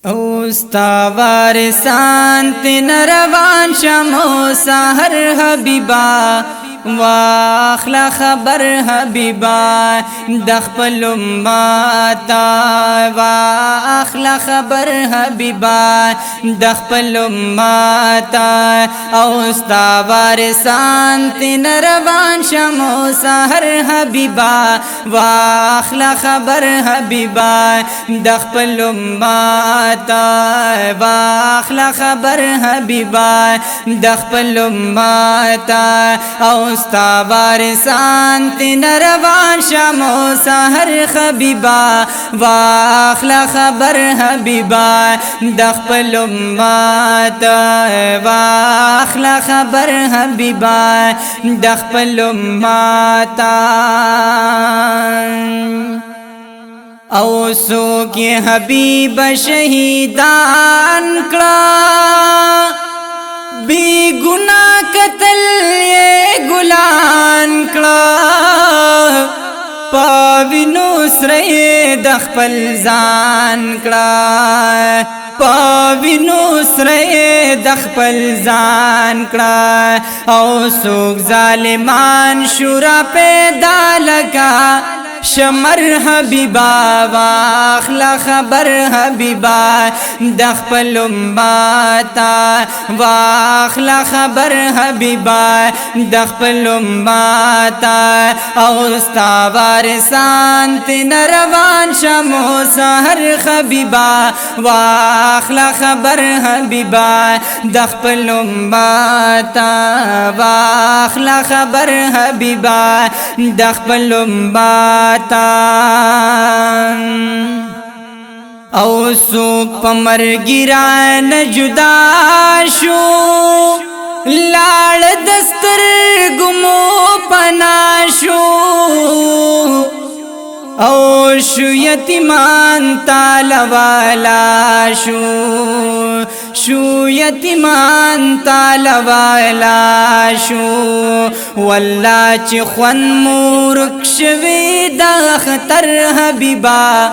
اوستا وارثان تن روان شمو سحر حبیبا واخلا خبر حبیبا دخپل امتا واخلا خبر حبیبا دخپل امتا اوستا وارثان تن روان شمو سحر حبیبا واخلا خبر حبیبا دخپل امتا واخلا خبر حبیبا دخپل امتا اوستا وارثان تن روان شمو سحر حبیبا واخلا خبر حبیبا دخپل امتا واخلا خبر حبیبا دخپل امتا او سو کی حبیب شہیدان کڑا بی گناہ قتل یہ گلان کڑا پاوینو سرے دخپل زان کڑا پاوینو سرے دخپل زان کڑا او سوک ظالمان شورا پیدا لگا شمر حبیبا واخلا خبر حبیبا دخپل امتا واخلا خبر حبیبا دخپل امتا اوستا وارثان تن روان شمو سحر حبیبا واخلا خبر حبیبا دخپل امتا واخلا خبر حبیبا دخپل امتا او سوک پمر گران جدا شو لاڑ دستر گمو پناشو او شو یتیمان تالوالا شو یتیمان تالوالا شو والله چی خون مورک شوی دا خطر حبیبا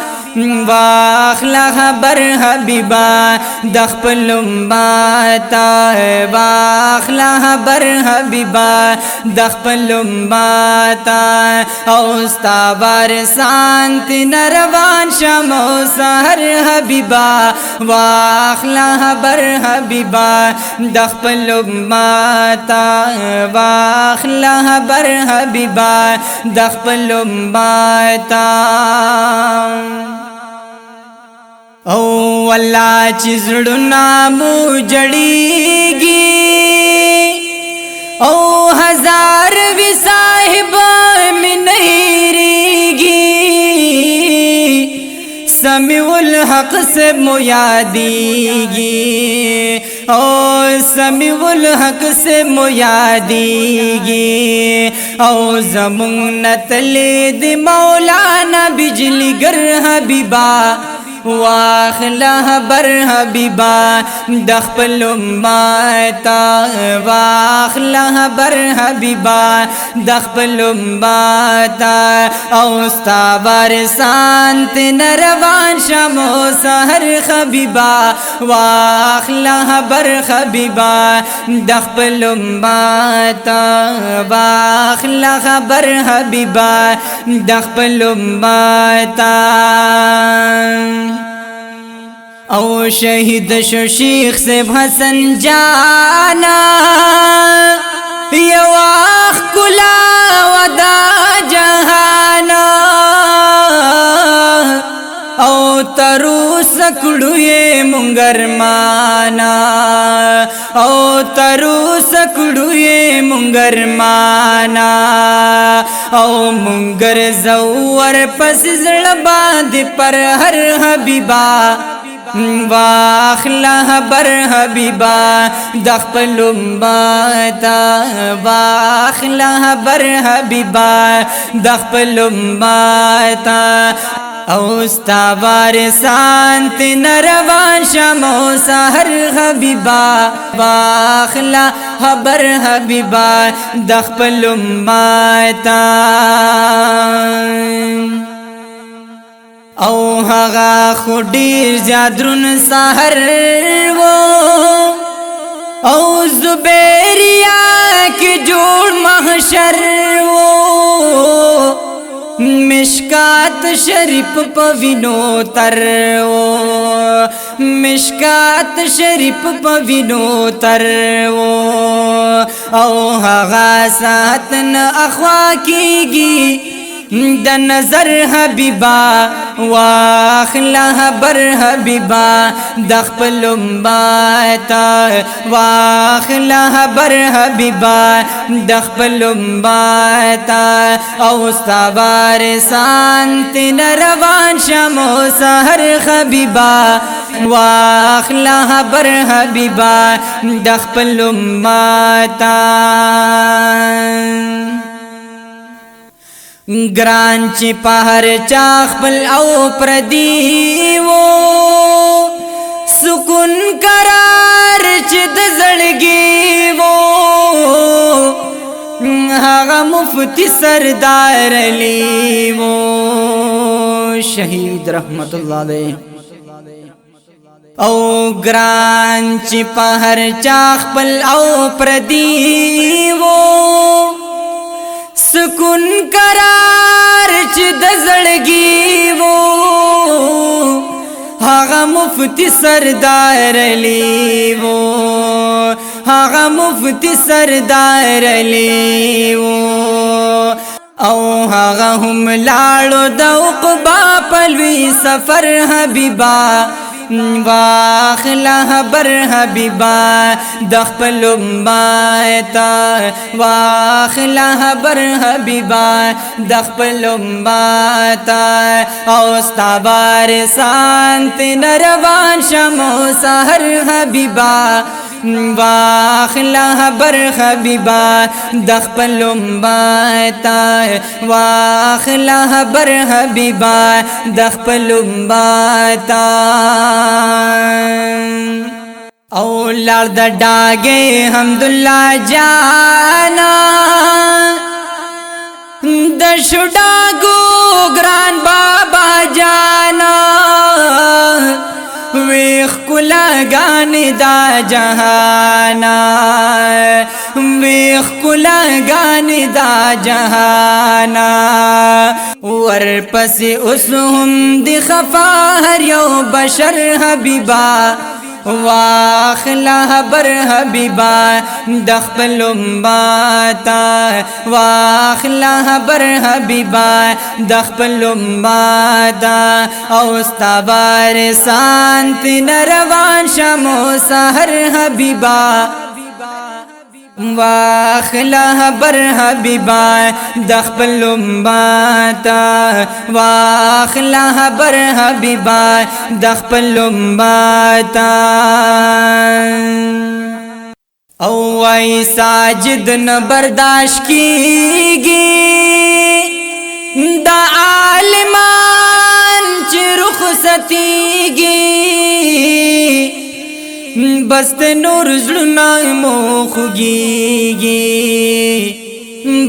واخلا خبر حبیبا دخپل امتا واخلا خبر حبیبا دخپل امتا اوستا وارثان تن روان شمو سحر حبیبا واخلا خبر حبیبا دخپل امتا واخلا خبر حبیبا دخپل امتا او والله چې زړونه مو جړېږي او هزار وی صاحب مې نه هېرېږي سمیع الحق سے مو یادېږي او سمیع الحق سے مو یادېږي او زمونږ نه تلې د مولانا بجلی گر حبیبا واخلا خبر حبیبا دخپل امتا واخلا خبر حبیبا دخپل امتا اوستا وارثان تن روان شمو سحر حبیبا واخلا خبر حبیبا دخپل امتا واخلا خبر حبیبا دخپل امتا او شہید شو شیخ سے حسن جانا یواخ کلا ودا جہانا او ترو سکڑو یہ منگر مانا او ترو سکڑو یہ منگر مانا او منگر زور پس زڑباند پر ہر حبیبا واخلا خبر حبیبا دخپل امتا واخلا خبر حبیبا دخپل امتا اوستا وارثان تن روان شمو سحر حبیبا واخلا خبر حبیبا دخپل امتا او هغه خو ډیر زیادرون سحر وو او زبیریا کی جوړ محشر وو مشکات شریف پوینو تر وو مشکات شریف پوینو تر وو او هغه ساتن اخوا کیږي د نظر حبیبا واخلا بر حبیبا د خپل امتا واخلا بر حبیبا د خپل امتا او استوار سانت روان شمو سحر حبیبا واخلا بر حبیبا د خپل امتا گران چی پہر چاخ بل او پردی وو سکون قرار چی دزڑگی وو هاغا مفتی سردار علی وو شہید رحمت اللہ علیہ او گران چی پہر چاخ بل او پردی وو سکون قرار چی دزڑگی وو هاغا مفتی سردار علی وو هاغا مفتی سردار علی وو او هاغا هم لاړو د عقبا پلوی سفر حبیبا واخلا بر حبیبا د خپل امتا واخلا بر حبیبا د خپل امتا او استوار سانت روان شمو سحر حبیبا واخلا بر حبیبا د خپل امتا واخلا بر حبیبا د خپل امتا او لار د ډاګه حمدالله جانا د شډاګو ګران بابا جانا ویخ کلا گان دا جہانا ویخ کلا گان دا جہانا ور پس اسهم دی خفا ہر یو بشر حبیبا واخلا بر حبیبا د خپل امتا واخلا بر حبیبا د خپل امتا او استوار سانت روان شمو سحر حبیبا واخلا بر حبیبا د خپل امتا واخلا بر حبیبا د خپل امتا او وای ساجد نه برداشت کیږي دا عالمان چې رخصتیږي بست نور زړونه مو خوږیږي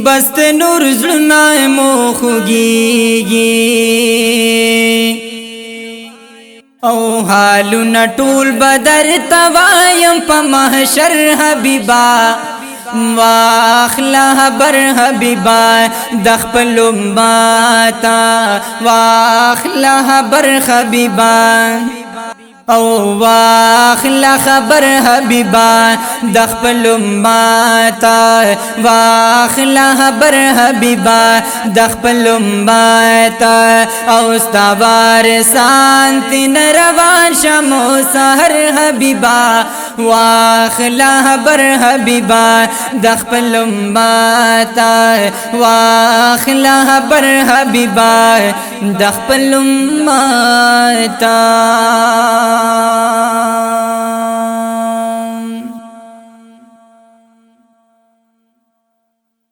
بست نور زړونه مو خوږیږي او حالونه ټول بدر توایم په محشر حبیبا واخلا بر حبیبا د خپل امتا واخلا بر حبیبا او واخلا خبر حبیبا د خپل امتا واخلا خبر حبیبا د خپل امتا او استوار سانت روان شمو سحر حبیبا واخلا خبر حبیبا د خپل امتا واخلا خبر حبیبا د خپل امتا